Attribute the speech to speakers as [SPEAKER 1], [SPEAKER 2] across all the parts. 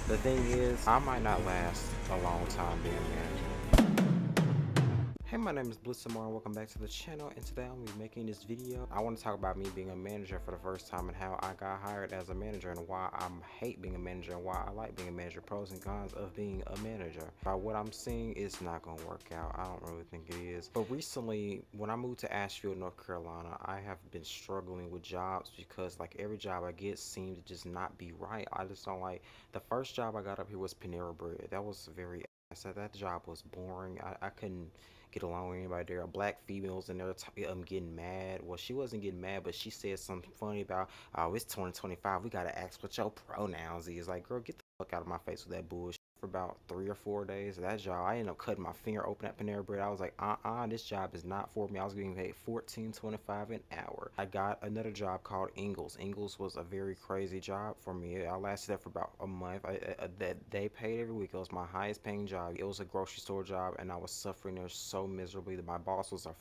[SPEAKER 1] The thing is, I might not last a long time being a manager. Hey, my name is Blissomar and welcome back to the channel, and today I'm going to be making this video. I want to talk about me being a manager for the first time and how I got hired as a manager and why I hate being a manager and why I like being a manager, pros and cons of being a manager. By what I'm seeing, it's not going to work out. I don't really think it is. But recently, when I moved to Asheville, North Carolina, I have been struggling with jobs because like every job I get seems to just not be right. I just don't like, the first job I got up here was Panera Bread. That was very, I said that job was boring. I couldn't get along with anybody there. Black females in there getting mad. Well, she wasn't getting mad, but she said something funny about, oh, it's 2025. We gotta ask what your pronouns is. Like, girl, get the fuck out of my face with that bullshit. For about 3 or 4 days, that job, I ended up cutting my finger open at Panera Bread. I was like, this job is not for me. I was getting paid $14.25 an hour. I got another job called Ingles. Ingles was a very crazy job for me. I lasted there for about a month. That they paid every week. It was my highest paying job. It was a grocery store job, and I was suffering there so miserably. My boss was a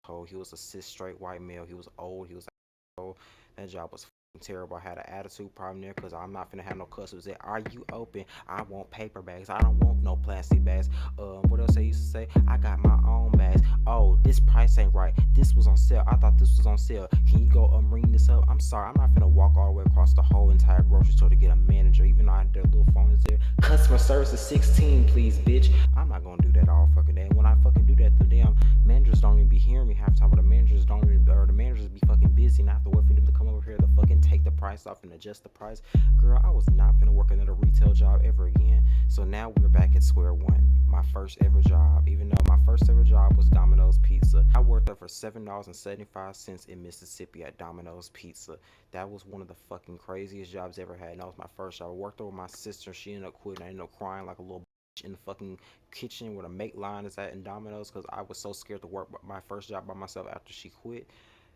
[SPEAKER 1] hoe. He was a cis straight white male. He was old. He was old. That job was terrible. I had an attitude problem there because I'm not finna have no customers there. Are you open? I want paper bags. I don't want no plastic bags. What else I used to say? I got my own bags. Oh, this price ain't right. This was on sale. I thought this was on sale. Can you go ring this up? I'm sorry. I'm not finna walk all the way across the whole entire grocery store to get a manager, even though I had their little phones there. Customer service is 16, please, bitch. I'm not gonna do that all fucking day. And when I fucking do that, the damn managers don't even be hearing me half the time, or the managers don't even, or the managers be fucking busy and I have to wait for them to come over here to fucking take the price off and adjust the price. Girl, I was not gonna work another retail job ever again. So now we're back at square one. My first ever job, even though my first ever job was Domino's Pizza. I worked there for $7.75 in Mississippi at Domino's Pizza. That was one of the fucking craziest jobs I ever had. And that was my first job. I worked there with my sister. She ended up quitting. I ended up crying like a little in the fucking kitchen where the make line is at in Domino's because I was so scared to work my first job by myself after she quit.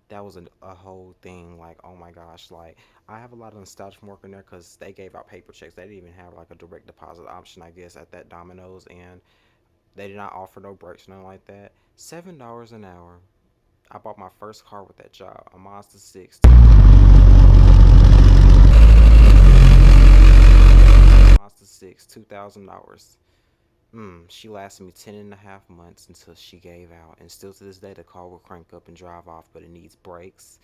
[SPEAKER 1] That was a whole thing. Like, oh my gosh, like I have a lot of nostalgia from working there because they gave out paper checks. They didn't even have like a direct deposit option, I guess, at that Domino's, and they did not offer no breaks, nothing like that. $7 an hour. I bought my first car with that job, a Mazda 6. Mazda 6, $2,000. She lasted me 10.5 months until she gave out. And still to this day, the car will crank up and drive off, but it needs brakes.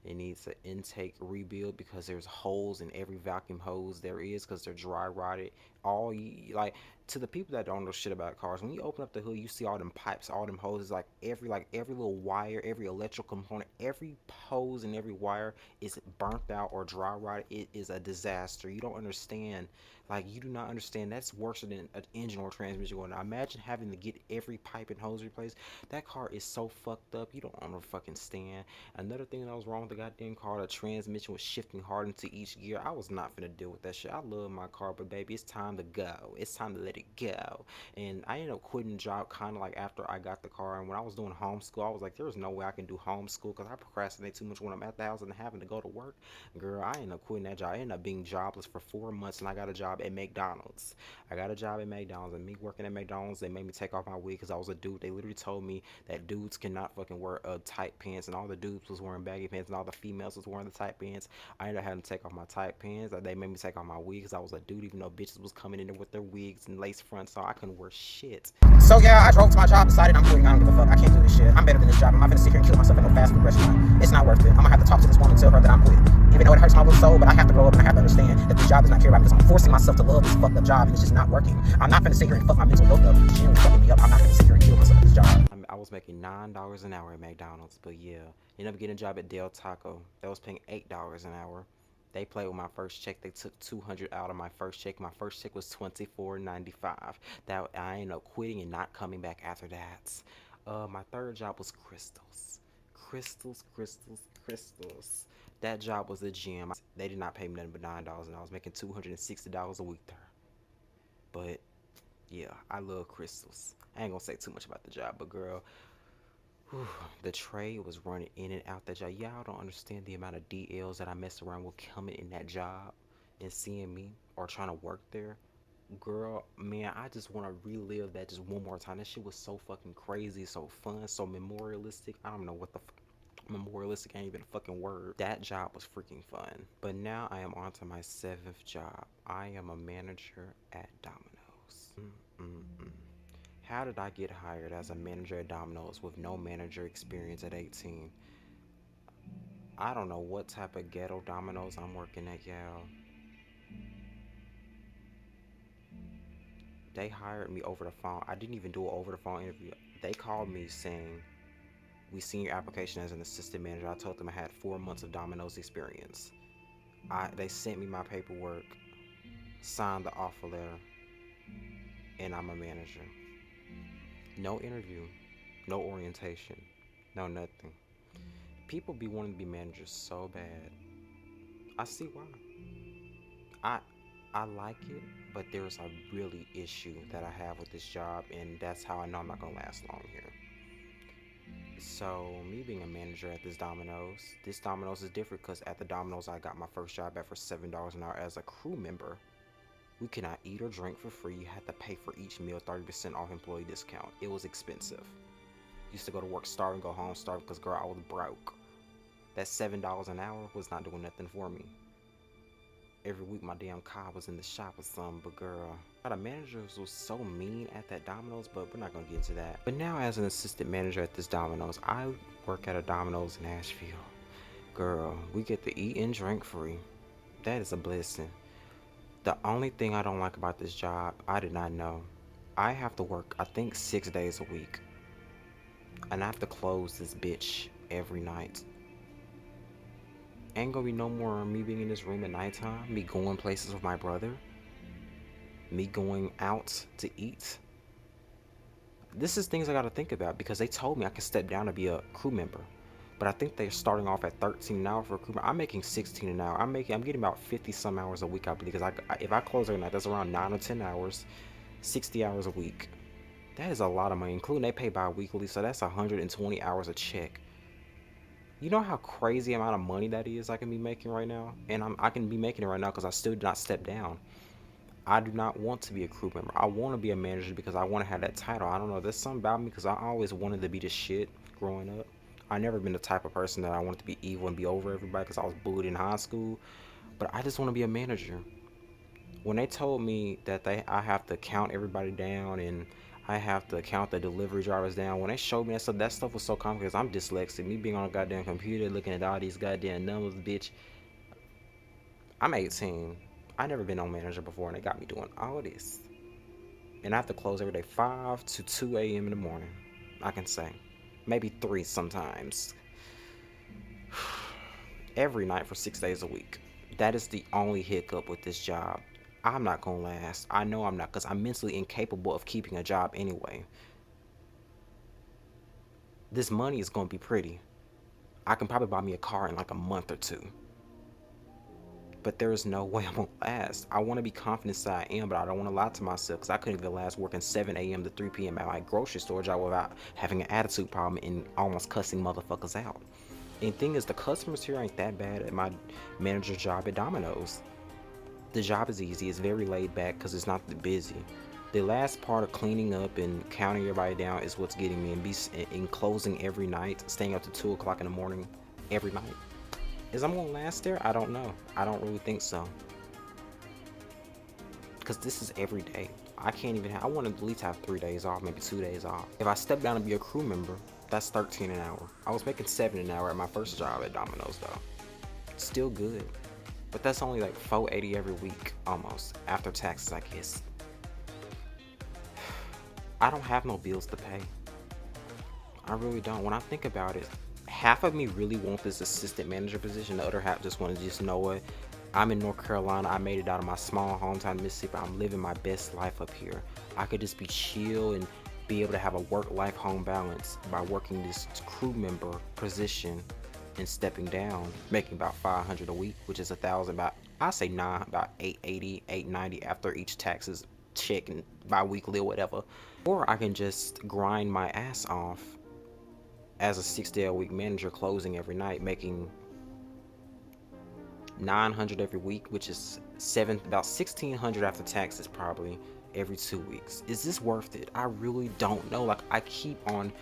[SPEAKER 1] It needs an intake rebuild because there's holes in every vacuum hose there is because they're dry rotted. All you, like, to the people that don't know shit about cars, when you open up the hood, you see all them pipes, all them hoses, like every little wire, every electrical component, every hose and every wire is burnt out or dry rotted. It is a disaster. You don't understand. Like, you do not understand. That's worse than an engine or transmission going. Now imagine having to get every pipe and hose replaced. That car is so fucked up. You don't understand. Another thing that was wrong with the goddamn car, the transmission was shifting hard into each gear. I was not finna deal with that shit. I love my car, but baby, it's time to go. It's time to let it go. And I ended up quitting the job kind of like after I got the car. And when I was doing homeschool, I was like, there's no way I can do homeschool because I procrastinate too much when I'm at the house and having to go to work. Girl, I ended up quitting that job. I ended up being jobless for 4 months, and I got a job at McDonald's. I got a job at McDonald's, and me working at McDonald's, they made me take off my wig because I was a dude. They literally told me that dudes cannot fucking wear tight pants, and all the dudes was wearing baggy pants, and all the females was wearing the tight pants. I ended up having to take off my tight pants. They made me take off my wig because I was a dude, even though bitches was coming in there with their wigs and lace fronts, so I couldn't wear shit. So yeah, I drove to my job, decided I'm quitting. I don't give a fuck. I can't do this shit. I'm better than this job. I'm not gonna sit here and kill myself at no fast food restaurant. It's not worth it. I'm gonna have to talk to this woman and tell her that I'm quitting. Even though it hurts my little soul, but I have to grow up and I have to understand that this job does not care about me because I'm forcing myself to love this fucked up job and it's just not working. I'm not gonna sit here and fuck my mental health up. She ain't fucking me up. I'm not gonna sit here and kill myself at this job. I was making $9 an hour at McDonald's, but yeah, ended up getting a job at Del Taco. That was paying $8 an hour. They played with my first check. They took 200 out of my first check. My first check was $24.95. That I ended up quitting and not coming back after that. My third job was crystals. Crystals. That job was a gym. They did not pay me nothing but $9, and I was making $260 a week there. But yeah, I love crystals. I ain't gonna say too much about the job, but girl, whew, the trade was running in and out that job. Y'all don't understand the amount of DLs that I messed around with coming in that job and seeing me or trying to work there. Girl, man, I just want to relive that just one more time. That shit was so fucking crazy, so fun, so memorialistic. I don't know what the Memorialistic ain't even a fucking word. That job was freaking fun. But now I am on to my 7th job. I am a manager at Domino's. How did I get hired as a manager at Domino's with no manager experience at 18? I don't know what type of ghetto Domino's I'm working at, y'all. They hired me over the phone. I didn't even do an over the phone interview. They called me saying, "We seen your application as an assistant manager." I told them I had 4 months of Domino's experience. They sent me my paperwork, signed the offer letter, and I'm a manager. No interview, no orientation, no nothing. People be wanting to be managers so bad. I see why. I I like it, but there's a really issue that I have with this job, and that's how I know I'm not gonna last long here. So me being a manager at this Domino's is different because at the Domino's I got my first job at for $7 an hour as a crew member. We cannot eat or drink for free. You had to pay for each meal, 30% off employee discount. It was expensive. Used to go to work starving, go home starving because girl, I was broke. That $7 an hour was not doing nothing for me. Every week my damn car was in the shop or something, but girl, the managers was so mean at that Domino's, but we're not gonna get into that. But now as an assistant manager at this Domino's, I work at a Domino's in Asheville. Girl, we get to eat and drink free. That is a blessing. The only thing I don't like about this job, I did not know. I have to work, I think 6 days a week. And I have to close this bitch every night. Ain't gonna be no more me being in this room at nighttime, me going places with my brother, me going out to eat. This is things I gotta think about because they told me I can step down to be a crew member. But I think they're starting off at 13 an hour for a crew member. I'm making 16 an hour. I'm getting about 50 some hours a week, I believe, because if I close every night, that's around 9 or 10 hours, 60 hours a week. That is a lot of money, including they pay bi-weekly, so that's 120 hours a check. You know how crazy amount of money that is I can be making right now? And I can be making it right now because I still did not step down. I do not want to be a crew member. I want to be a manager because I want to have that title. I don't know. There's something about me because I always wanted to be the shit growing up. I never been the type of person that I wanted to be evil and be over everybody because I was bullied in high school. But I just want to be a manager. When they told me that I have to count everybody down and I have to count the delivery drivers down. When they showed me that stuff was so complicated because I'm dyslexic. Me being on a goddamn computer looking at all these goddamn numbers, bitch. I'm 18. I never been on manager before and they got me doing all this. And I have to close every day 5 to 2 a.m. in the morning. I can say. Maybe 3 sometimes. Every night for 6 days a week. That is the only hiccup with this job. I'm not gonna last. I know I'm not because I'm mentally incapable of keeping a job anyway. This money is gonna be pretty. I can probably buy me a car in like a month or 2. But there is no way I'm gonna last. I want to be confident that I am, but I don't want to lie to myself because I couldn't even last working 7 a.m. to 3 p.m. at my grocery store job without having an attitude problem and almost cussing motherfuckers out. And the thing is, the customers here ain't that bad at my manager's job at Domino's. The job is easy. It's very laid back because it's not that busy. The last part of cleaning up and counting everybody down is what's getting me, and in closing every night, staying up to 2 o'clock in the morning every night. Is I'm gonna last there? I don't know. I don't really think so. Because this is every day. I can't even I want to at least have 3 days off, maybe 2 days off. If I step down and be a crew member, that's 13 an hour. I was making 7 an hour at my first job at Domino's though. Still good. But that's only like $4.80 every week, almost, after taxes, I guess. I don't have no bills to pay. I really don't. When I think about it, half of me really want this assistant manager position. The other half just want to just know what. I'm in North Carolina. I made it out of my small hometown, Mississippi. I'm living my best life up here. I could just be chill and be able to have a work-life home balance by working this crew member position and stepping down, making about $500 a week, which is $1,000, about $880, $890 after each taxes check and bi-weekly or whatever. Or I can just grind my ass off as a 6-day-a-week manager, closing every night, making $900 every week, which is about $1,600 after taxes probably every 2 weeks. Is this worth it? I really don't know. Like, I keep on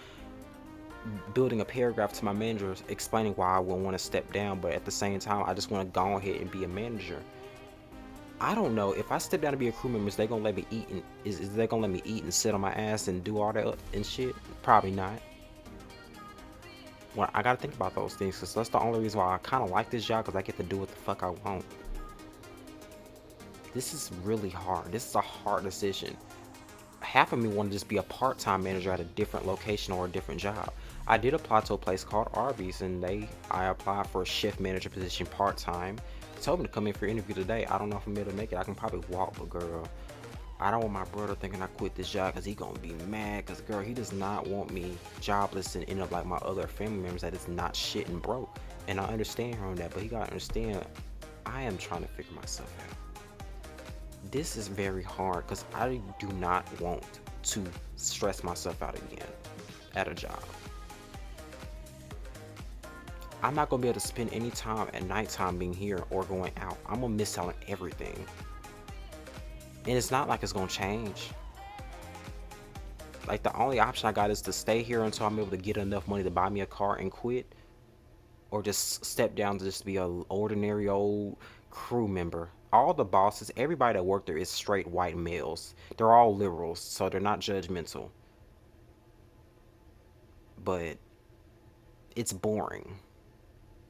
[SPEAKER 1] building a paragraph to my manager explaining why I would want to step down, but at the same time, I just want to go ahead and be a manager. I don't know if I step down to be a crew member, is they gonna let me eat and is they gonna let me eat and sit on my ass and do all that and shit? Probably not. Well, I gotta think about those things because that's the only reason why I kind of like this job, because I get to do what the fuck I want. This is really hard. This is a hard decision. Half of me want to just be a part-time manager at a different location or a different job. I did apply to a place called Arby's, and I applied for a shift manager position part-time. They told me to come in for an interview today. I don't know if I'm able to make it. I can probably walk, but girl, I don't want my brother thinking I quit this job because he gonna be mad, because girl, he does not want me jobless and end up like my other family members that is not shit and broke. And I understand her on that, but he gotta understand I am trying to figure myself out. This is very hard because I do not want to stress myself out again at a job. I'm not gonna be able to spend any time at nighttime being here or going out. I'm gonna miss out on everything. And it's not like it's gonna change. Like, the only option I got is to stay here until I'm able to get enough money to buy me a car and quit, or just step down to just be an ordinary old crew member. All the bosses, everybody that worked there is straight white males. They're all liberals, so they're not judgmental. But it's boring.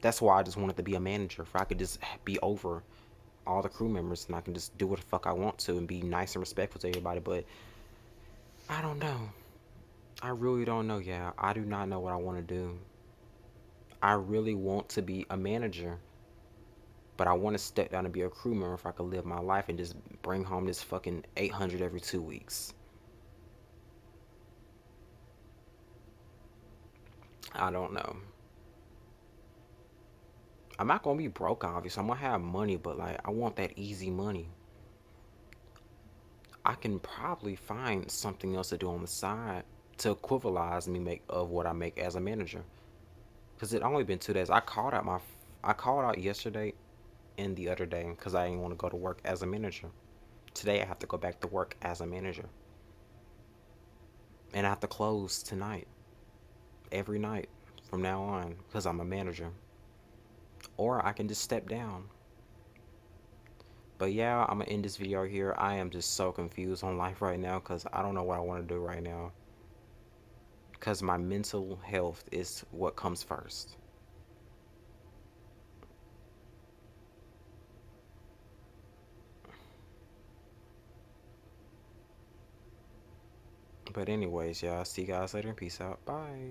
[SPEAKER 1] That's why I just wanted to be a manager, if I could just be over all the crew members and I can just do what the fuck I want to and be nice and respectful to everybody. But I don't know. I really don't know. Yeah, I do not know what I want to do. I really want to be a manager, but I want to step down and be a crew member if I could live my life and just bring home this fucking 800 every 2 weeks. I don't know. I'm not gonna be broke, obviously. I'm gonna have money, but like, I want that easy money. I can probably find something else to do on the side to equivalize me make of what I make as a manager. Cause it only been 2 days. I called out yesterday and the other day because I didn't want to go to work as a manager. Today I have to go back to work as a manager, and I have to close tonight, every night from now on, because I'm a manager. Or I can just step down. But yeah, I'm gonna end this video here. I am just so confused on life right now because I don't know what I want to do right now. Because my mental health is what comes first. But anyways, y'all, see you guys later and peace out. Bye.